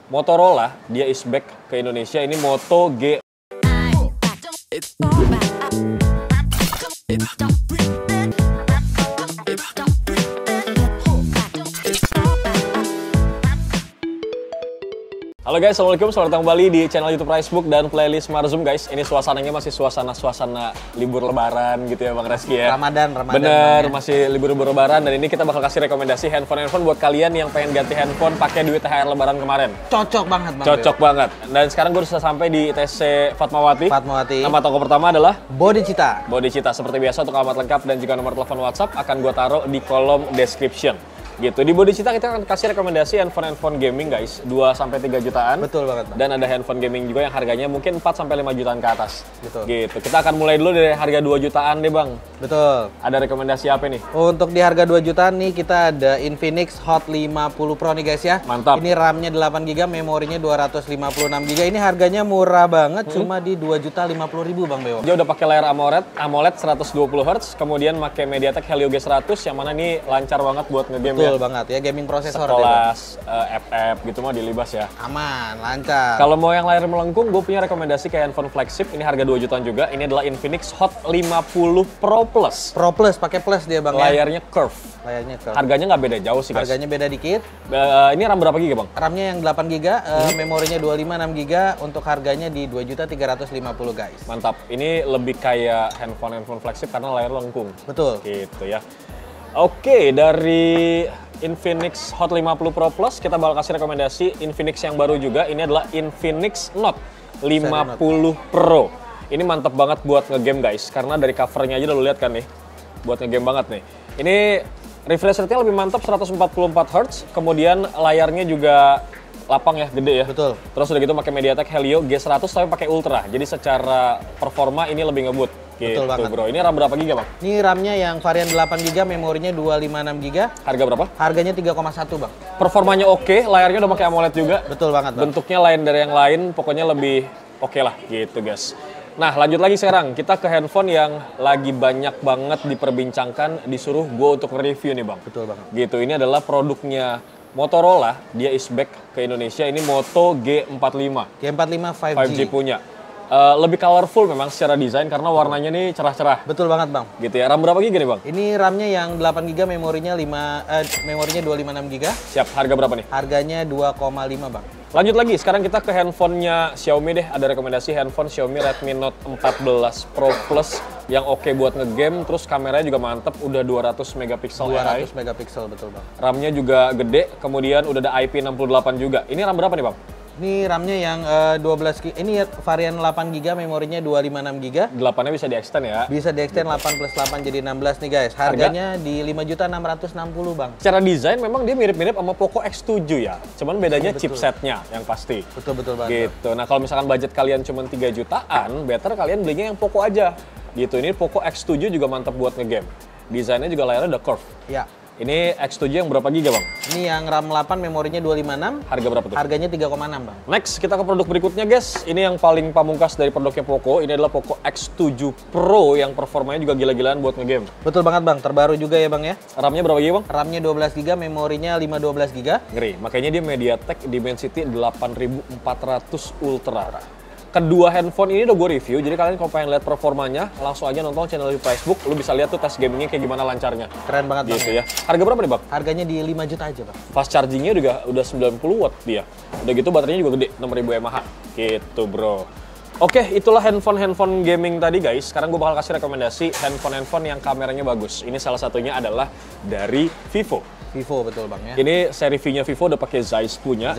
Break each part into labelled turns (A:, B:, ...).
A: Motorola, dia is back ke Indonesia. Ini Moto G. Halo guys, assalamualaikum, selamat datang kembali di channel YouTube Ricebook dan playlist Marzum guys. Ini suasananya masih suasana libur lebaran gitu ya Bang Reski ya.
B: Ramadan.
A: Bener, masih libur lebaran dan ini kita bakal kasih rekomendasi handphone buat kalian yang pengen ganti handphone pakai duit THR lebaran kemarin.
B: Cocok banget Bang.
A: Cocok banget. Dan sekarang gue sudah sampai di ITC Fatmawati. Nama toko pertama adalah
B: Bodhicitta.
A: Seperti biasa untuk alamat lengkap dan juga nomor telepon WhatsApp akan gue taruh di kolom description. Gitu. Di Bodhicitta kita akan kasih rekomendasi handphone gaming guys, 2-3 jutaan.
B: Betul banget Bang.
A: Dan ada handphone gaming juga yang harganya mungkin 4-5 jutaan ke atas.
B: Betul.
A: Gitu. Kita akan mulai dulu dari harga 2 jutaan deh Bang.
B: Betul.
A: Ada rekomendasi apa nih?
B: Untuk di harga 2 jutaan nih kita ada Infinix Hot 50 Pro nih guys ya.
A: Mantap.
B: Ini RAM-nya 8GB, memorinya 256GB. Ini harganya murah banget, cuma di 2.050.000 Bang Bewo.
A: Dia udah pakai layar AMOLED 120Hz, kemudian pakai MediaTek Helio G100 yang mana ini lancar banget buat ngegame.
B: Betul banget ya, gaming prosesor.
A: Sekelas FF gitu mah dilibas ya.
B: Aman, lancar.
A: Kalau mau yang layar melengkung, gue punya rekomendasi ke handphone flagship. Ini harga 2 jutaan juga. Ini adalah Infinix Hot 50 Pro Plus.
B: Pro Plus, pakai plus dia Bang.
A: Layarnya curve. Harganya nggak beda jauh sih guys.
B: Harganya beda dikit.
A: Ini RAM berapa GB Bang?
B: RAM-nya yang 8GB, memorinya 256GB, untuk harganya di 2.350.000 guys.
A: Mantap. Ini lebih kayak handphone flagship karena layar lengkung.
B: Betul.
A: Gitu ya. Oke, dari Infinix Hot 50 Pro Plus kita bakal kasih rekomendasi Infinix yang baru juga. Ini adalah Infinix Note 50 Pro. Ini mantep banget buat ngegame guys, karena dari covernya aja udah lu lihat kan nih, buat ngegame banget nih. Ini refresh rate-nya lebih mantap 144Hz, kemudian layarnya juga lapang ya, gede ya.
B: Betul.
A: Terus udah gitu pakai MediaTek Helio G100 tapi pakai Ultra. Jadi secara performa ini lebih ngebut. Gitu,
B: betul banget
A: bro. Ini RAM berapa GB Bang?
B: Ini RAM-nya yang varian 8GB, memorinya 256GB.
A: Harga berapa?
B: Harganya 3,1 Bang.
A: Performanya oke, layarnya udah pakai AMOLED juga.
B: Betul banget Bang.
A: Bentuknya lain dari yang lain, pokoknya lebih oke lah gitu guys. Nah lanjut lagi sekarang, kita ke handphone yang lagi banyak banget diperbincangkan, disuruh gue untuk review nih Bang.
B: Betul banget.
A: Gitu, ini adalah produknya Motorola, dia is back ke Indonesia, ini Moto G45.
B: G45 5G
A: punya. Lebih colorful memang secara desain karena warnanya nih cerah-cerah.
B: Betul banget Bang.
A: Gitu ya. RAM berapa GB nih Bang?
B: Ini RAM-nya yang 8GB, memorinya 256GB.
A: Siap, harga berapa nih?
B: Harganya 2,5 Bang.
A: Lanjut lagi, sekarang kita ke handphonenya Xiaomi deh. Ada rekomendasi handphone Xiaomi Redmi Note 14 Pro Plus yang oke buat ngegame, terus kameranya juga mantep, udah 200 megapiksel.
B: 200 megapiksel, betul Bang.
A: RAM-nya juga gede, kemudian udah ada IP68 juga. Ini RAM berapa nih Bang?
B: Ini RAM-nya yang 12GB, ini varian 8GB, memorinya 256GB.
A: 8-nya bisa di-extend ya?
B: Bisa di-extend 8 plus 8 jadi 16 nih guys. Harganya di 5.660.000 Bang.
A: Secara desain memang dia mirip-mirip sama Poco X7 ya. Cuman bedanya chipsetnya yang pasti.
B: Betul banget.
A: Gitu. Nah kalau misalkan budget kalian cuma 3 jutaan, better kalian belinya yang Poco aja. Gitu, ini Poco X7 juga mantap buat ngegame. Desainnya juga layarnya udah curve.
B: Ya.
A: Ini X7 yang berapa giga Bang?
B: Ini yang RAM 8, memorinya 256.
A: Harga berapa tuh?
B: Harganya 3,6 Bang.
A: Next, kita ke produk berikutnya guys. Ini yang paling pamungkas dari produknya Poco. Ini adalah Poco X7 Pro yang performanya juga gila-gilaan buat ngegame.
B: Betul banget Bang, terbaru juga ya Bang ya.
A: RAM-nya berapa giga Bang?
B: RAM-nya 12GB, memorinya 512GB.
A: Ngeri, makanya dia MediaTek Dimensity 8400 Ultra. Kedua handphone ini udah gue review, jadi kalian kalau pengen lihat performanya, langsung aja nonton channel di Facebook, lu bisa lihat tuh tes gamingnya kayak gimana lancarnya.
B: Keren banget Bang.
A: Gitu ya. Harga berapa nih Bang?
B: Harganya di 5 juta aja Bang.
A: Fast chargingnya juga udah 90 watt dia. Udah gitu baterainya juga gede, 6000 mAh. Gitu bro. Oke, itulah handphone gaming tadi guys. Sekarang gue bakal kasih rekomendasi handphone yang kameranya bagus. Ini salah satunya adalah dari Vivo.
B: Vivo, betul Bang ya.
A: Ini seri V-nya Vivo udah pakai Zeiss punya.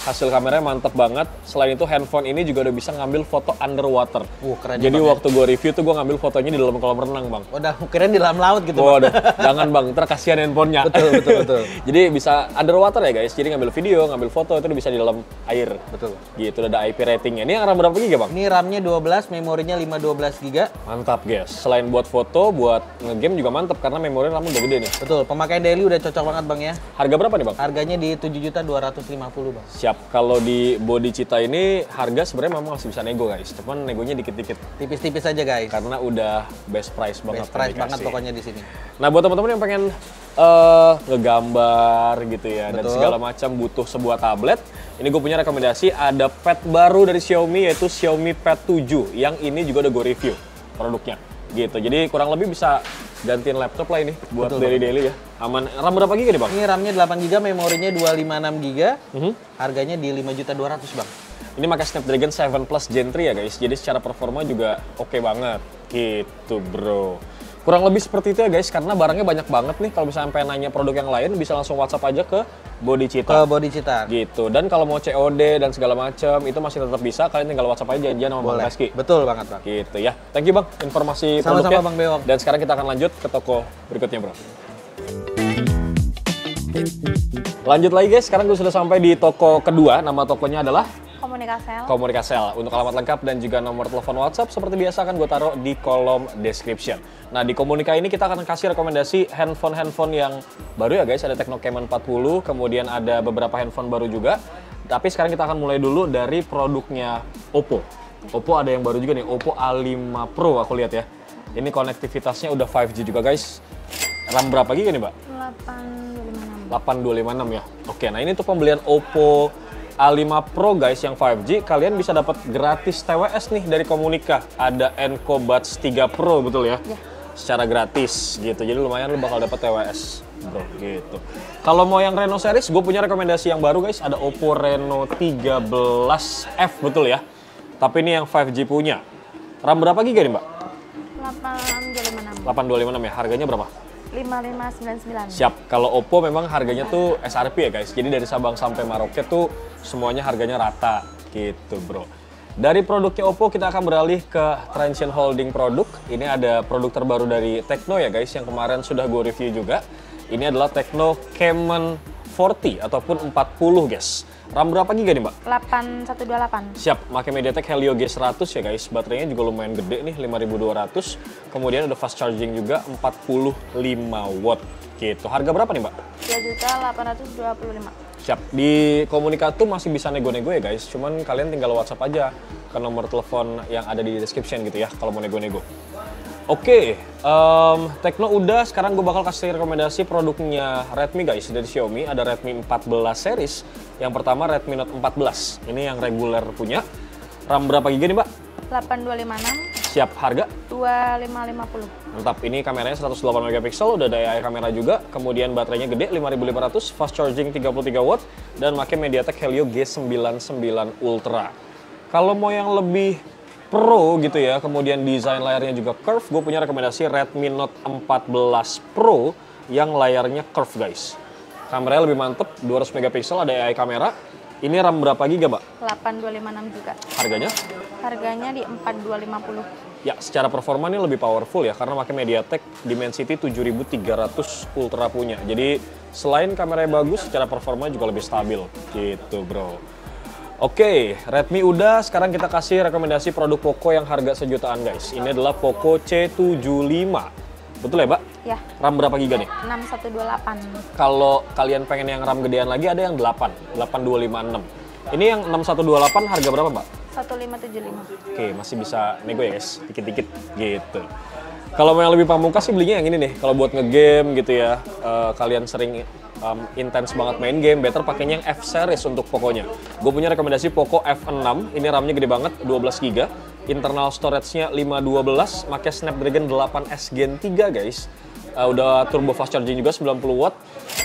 A: Hasil kameranya mantep banget. Selain itu handphone ini juga udah bisa ngambil foto underwater.
B: Keren.
A: Jadi waktu gue review tuh gue ngambil fotonya di dalam kolam renang Bang.
B: Udah keren di dalam laut gitu
A: Bang.
B: Bang.
A: Jangan Bang, ntar kasihan handphonenya.
B: Betul.
A: Jadi bisa underwater ya guys. Jadi ngambil video, ngambil foto itu bisa di dalam air.
B: Betul.
A: Gitu, udah ada IP ratingnya. Ini yang RAM berapa giga Bang?
B: Ini RAM-nya 12, memorinya 512GB.
A: Mantap guys. Selain buat foto, buat ngegame juga mantap karena memori RAM udah gede nih.
B: Betul, pemakaian daily udah cocok banget Bang ya.
A: Harga berapa nih Bang?
B: Harganya di 7.250.000 Bang.
A: Siap. Kalau di Bodhicitta ini harga sebenarnya memang masih bisa nego guys. Cuman negonya dikit-dikit.
B: Tipis-tipis aja guys.
A: Karena udah best price banget.
B: Best price banget pokoknya di sini.
A: Nah buat teman-teman yang pengen ngegambar gitu ya. Betul. Dan segala macam butuh sebuah tablet. Ini gue punya rekomendasi ada pad baru dari Xiaomi yaitu Xiaomi Pad 7 yang ini juga udah gue review produknya gitu. Jadi kurang lebih bisa gantiin laptop lah ini buat daily ya. Aman. RAM berapa giga nih, Bang?
B: Ini RAM-nya 8 GB, memorinya 256 GB. Harganya di 5.200.000, Bang.
A: Ini pakai Snapdragon 7 Plus Gen 3 ya guys. Jadi secara performa juga oke banget. Gitu, Bro. Kurang lebih seperti itu ya guys, karena barangnya banyak banget nih. Kalau misalnya pengen nanya produk yang lain, bisa langsung WhatsApp aja ke Body Cita.
B: Ke Body Cita.
A: Gitu. Dan kalau mau COD dan segala macam itu masih tetap bisa. Kalian tinggal WhatsApp aja janjian sama Bang Reski.
B: Betul banget, Bang.
A: Gitu ya. Thank you Bang, informasi
B: Sama-sama,
A: produknya.
B: Bang Bewok.
A: Dan sekarang kita akan lanjut ke toko berikutnya, Bro. Lanjut lagi guys, sekarang gue sudah sampai di toko kedua. Nama tokonya adalah
C: Komunikasel.
A: Komunikasel. Untuk alamat lengkap dan juga nomor telepon WhatsApp seperti biasa akan gue taruh di kolom description. Nah, di Komunika ini kita akan kasih rekomendasi handphone yang baru ya guys. Ada Tecno Camon 40, kemudian ada beberapa handphone baru juga. Tapi sekarang kita akan mulai dulu dari produknya Oppo. Oppo ada yang baru juga nih, Oppo A5 Pro aku lihat ya. Ini konektivitasnya udah 5G juga guys. RAM berapa giga nih, Mbak? 8256 ya. Oke, nah ini tuh pembelian Oppo A5 Pro guys yang 5G, kalian bisa dapat gratis TWS nih dari Komunika. Ada Enco Buds 3 Pro, betul ya?
C: Ya.
A: Secara gratis gitu. Jadi lumayan lu bakal dapat TWS, bro, gitu. Kalau mau yang Reno series, gue punya rekomendasi yang baru guys. Ada Oppo Reno 13F, betul ya? Tapi ini yang 5G punya. RAM berapa giga nih, Mbak? 8256 ya. Harganya berapa?
C: 5599.
A: Siap. Kalau Oppo memang harganya tuh SRP ya guys. Jadi dari Sabang sampai Merauke tuh semuanya harganya rata gitu, bro. Dari produknya Oppo kita akan beralih ke Transsion Holding produk. Ini ada produk terbaru dari Tecno ya guys, yang kemarin sudah gue review juga. Ini adalah Tecno Camon 40 ataupun 40 guys. RAM berapa giga nih, Mbak?
C: 8128.
A: Siap, pakai MediaTek Helio G100 ya guys. Baterainya juga lumayan gede nih, 5200. Kemudian ada fast charging juga 45 watt gitu. Harga berapa nih, Mbak?
C: 2.825.
A: Siap, di Komunika tuh masih bisa nego-nego ya guys. Cuman kalian tinggal WhatsApp aja ke nomor telepon yang ada di description gitu ya kalau mau nego-nego. Oke, Tecno udah, sekarang gue bakal kasih rekomendasi produknya Redmi guys dari Xiaomi. Ada Redmi 14 series. Yang pertama Redmi Note 14. Ini yang reguler punya. RAM berapa giga nih, Mbak?
C: 8256.
A: Siap, harga?
C: 2550.
A: Mantap, ini kameranya 108 megapiksel, udah ada AI kamera juga. Kemudian baterainya gede, 5500, fast charging 33 watt. Dan pakai MediaTek Helio G99 Ultra. Kalau mau yang lebih Pro gitu ya, kemudian desain layarnya juga curve, gue punya rekomendasi Redmi Note 14 Pro yang layarnya curve guys. Kameranya lebih mantep, 200 megapiksel, ada AI kamera. Ini RAM berapa giga, Mbak?
C: 8256 juga.
A: Harganya?
C: Harganya di 4250.
A: Ya, secara performa ini lebih powerful ya, karena pakai MediaTek Dimensity 7300 Ultra punya. Jadi selain kameranya bagus, secara performa juga lebih stabil gitu, bro. Oke, Redmi udah, sekarang kita kasih rekomendasi produk Poco yang harga sejutaan guys. Ini adalah Poco C75. Betul ya, Mbak?
C: Ya.
A: RAM berapa giga nih?
C: 6128.
A: Kalau kalian pengen yang RAM gedean lagi ada yang 8256. Ini yang 6128 harga berapa, Mbak?
C: 1575.
A: Oke, masih bisa nego ya guys, dikit-dikit gitu. Kalau mau yang lebih pamungkas sih belinya yang ini nih. Kalau buat ngegame gitu ya, kalian sering intens banget main game, better pakainya yang F series untuk Poconya. Gue punya rekomendasi Poco F6, ini RAM-nya gede banget, 12 GB. Internal storage-nya 512, pakai Snapdragon 8S Gen 3 guys. Udah turbo fast charging juga 90 watt.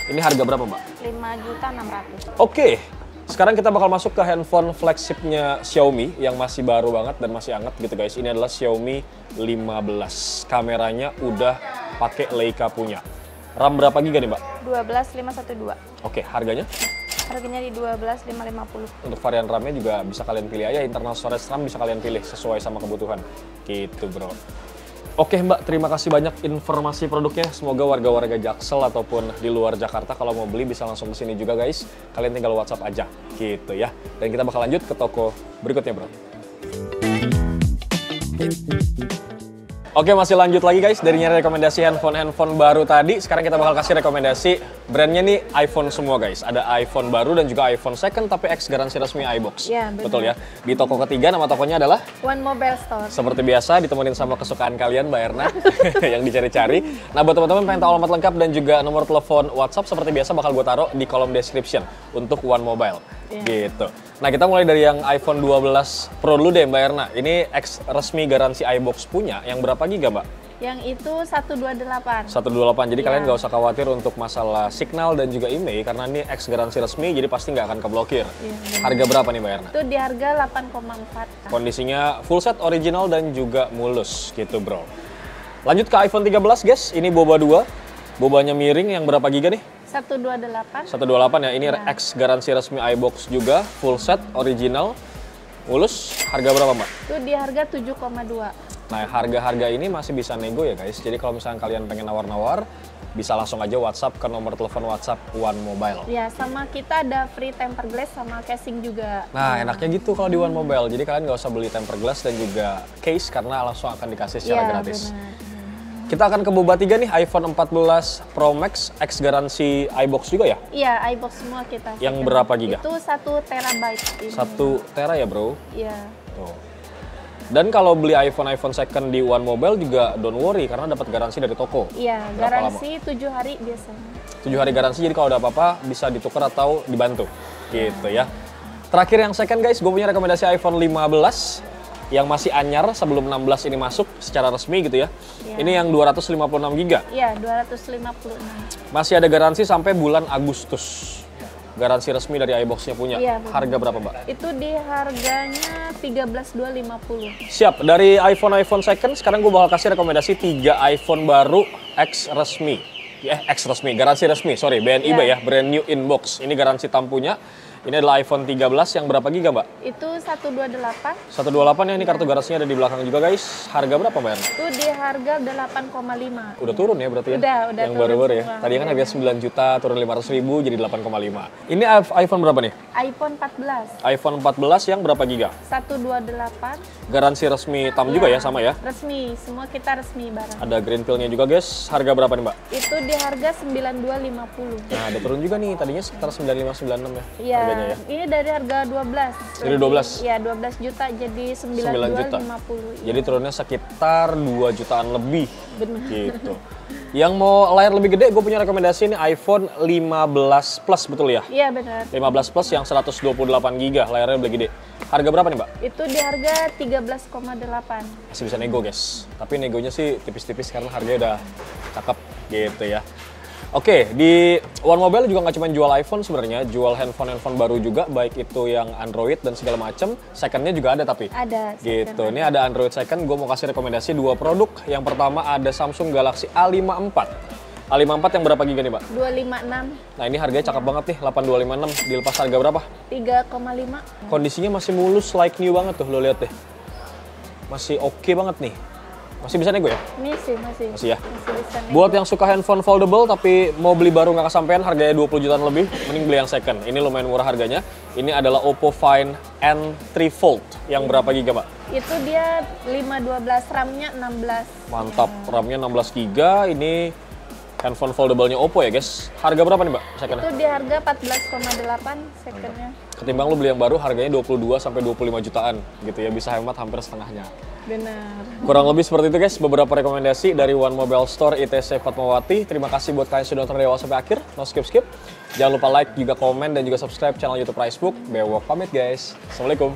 A: Ini harga berapa, Mbak?
C: 5.600.000.
A: Oke, sekarang kita bakal masuk ke handphone flagshipnya Xiaomi yang masih baru banget dan masih hangat gitu guys. Ini adalah Xiaomi 15. Kameranya udah pakai Leica punya. RAM berapa giga nih, Mbak?
C: 12512.
A: Oke, harganya?
C: Harganya di 12550.
A: Untuk varian RAM-nya juga bisa kalian pilih aja, internal storage RAM bisa kalian pilih sesuai sama kebutuhan. Gitu, bro. Oke, Mbak, terima kasih banyak informasi produknya. Semoga warga-warga Jaksel ataupun di luar Jakarta kalau mau beli bisa langsung ke sini juga, guys. Kalian tinggal WhatsApp aja, gitu ya. Dan kita bakal lanjut ke toko berikutnya, bro. Oke, masih lanjut lagi guys dari nyari rekomendasi handphone baru tadi. Sekarang kita bakal kasih rekomendasi Brandnya nih iPhone semua guys. Ada iPhone baru dan juga iPhone second tapi X garansi resmi iBox.
C: Iya, benar.
A: Betul ya. Di toko ketiga nama tokonya adalah
C: One Mobile Store.
A: seperti biasa ditemenin sama kesukaan kalian Mbak Erna yang dicari-cari. Nah buat teman-teman pengen tahu alamat lengkap dan juga nomor telepon WhatsApp seperti biasa bakal gue taruh di kolom description untuk One Mobile. Gitu. Nah kita mulai dari yang iPhone 12 Pro dulu deh Mbak Erna. Ini X resmi garansi iBox punya yang berapa giga Mbak?
C: Yang itu 128.
A: 128, jadi kalian nggak usah khawatir untuk masalah signal dan juga IMEI karena ini X garansi resmi jadi pasti nggak akan keblokir. Harga berapa nih Mbak Erna?
C: Itu di harga 8,4.
A: Kondisinya full set original dan juga mulus gitu bro. Lanjut ke iPhone 13 guys, ini boba 2. Bobanya miring yang berapa giga nih?
C: 128.
A: 128 ya, ini X garansi resmi iBox juga, full set original, mulus. Harga berapa Mbak?
C: Itu di harga 7,2.
A: Nah, harga-harga ini masih bisa nego ya guys. Jadi kalau misalnya kalian pengen nawar-nawar, bisa langsung aja WhatsApp ke nomor telepon WhatsApp One Mobile.
C: Ya, sama kita ada free temper glass sama casing juga.
A: Nah, enaknya gitu kalau di One Mobile. Jadi kalian nggak usah beli temper glass dan juga case karena langsung akan dikasih secara gratis.
C: Benar.
A: Kita akan ke boba 3 nih, iPhone 14 Pro Max X garansi iBox juga ya?
C: Iya, iBox semua kita.
A: Yang berapa giga?
C: Itu 1 terabyte. Ini.
A: 1 tera ya bro?
C: Iya.
A: Tuh. Dan kalau beli iPhone second di One Mobile juga don't worry karena dapat garansi dari toko.
C: Iya,
A: Berapa
C: garansi 7 hari biasanya.
A: 7 hari garansi, jadi kalau ada apa-apa bisa ditukar atau dibantu. Gitu ya. Terakhir yang second guys, gue punya rekomendasi iPhone 15 yang masih anyar sebelum 16 ini masuk secara resmi gitu ya. Ini yang 256 GB.
C: Iya, 256.
A: Masih ada garansi sampai bulan Agustus. Garansi resmi dari iBox-nya punya.
C: Iya, benar.
A: Harga berapa, Mbak?
C: Itu di harganya 13.250.
A: Siap, dari iPhone second, sekarang gue bakal kasih rekomendasi 3 iPhone baru X resmi. X resmi, garansi resmi, sorry, BNI ya, brand new inbox. Ini garansi tampunya. Ini adalah iPhone 13 yang berapa giga, Mbak?
C: Itu 128.
A: 128 ya, ini kartu garansinya ada di belakang juga, guys. Harga berapa, Mbak?
C: Itu di harga 8,5.
A: Udah turun ya berarti ya?
C: Udah
A: yang
C: turun
A: baru-baru ya.
C: semua.
A: Tadi kan harga 9 juta, turun 500.000 jadi 8,5. Ini iPhone berapa nih?
C: iPhone 14.
A: iPhone 14 yang berapa giga?
C: 128.
A: Garansi resmi TAM juga ya, sama ya?
C: Resmi, semua kita resmi barang.
A: Ada green pill-nya juga, guys. Harga berapa nih, Mbak?
C: Itu di harga 9250.
A: Nah, ada turun juga nih. Tadinya sekitar 9596 ya
C: Iya,
A: harganya ya.
C: ini dari harga 12.
A: Dari 12?
C: Iya, 12 juta jadi
A: 9 juta.
C: 9250.
A: Jadi turunnya sekitar 2 jutaan lebih.
C: Benar.
A: Gitu. Yang mau layar lebih gede, gue punya rekomendasi ini iPhone 15 Plus, betul ya?
C: Iya, benar.
A: 15 Plus yang 128 GB, layarnya lebih gede. Harga berapa nih, Mbak?
C: Itu di harga 13,8.
A: Masih bisa nego, guys. Tapi negonya sih tipis-tipis karena harganya udah cakep gitu ya. Oke, di One Mobile juga nggak cuma jual iPhone sebenarnya, jual handphone baru juga, baik itu yang Android dan segala macam. Secondnya juga ada tapi.
C: Ada.
A: Gitu, ini ada Android second, gue mau kasih rekomendasi 2 produk. Yang pertama ada Samsung Galaxy A54. A54 yang berapa giga nih, Mbak?
C: 256.
A: Nah ini harganya cakep banget nih, 8256. Dilepas harga berapa?
C: 3,5.
A: Kondisinya masih mulus, like new banget tuh, lo lihat deh. Masih oke banget nih. Masih bisa nego ya?
C: Masih
A: ya?
C: Masih bisa nego.
A: Buat yang suka handphone foldable tapi mau beli baru nggak kesampean, harganya 20 jutaan lebih, mending beli yang second. Ini lumayan murah harganya. Ini adalah Oppo Find N3 Fold. Yang berapa giga, Mbak?
C: Itu dia 512, RAM-nya 16.
A: Mantap, RAM-nya 16 giga. Ini handphone foldable-nya Oppo ya, guys. Harga berapa nih, Mbak? Second.
C: Itu di harga 14,8 secondnya.
A: Ketimbang lu beli yang baru, harganya 22 sampai 25 jutaan gitu ya. Bisa hemat hampir setengahnya.
C: Benar.
A: Kurang lebih seperti itu, guys, beberapa rekomendasi dari One Mobile Store ITC Fatmawati. Terima kasih buat kalian sudah nonton dari awal sampai akhir. No skip-skip. Jangan lupa like, juga komen, dan juga subscribe channel YouTube Pricebook. Bewok pamit, guys. Assalamualaikum.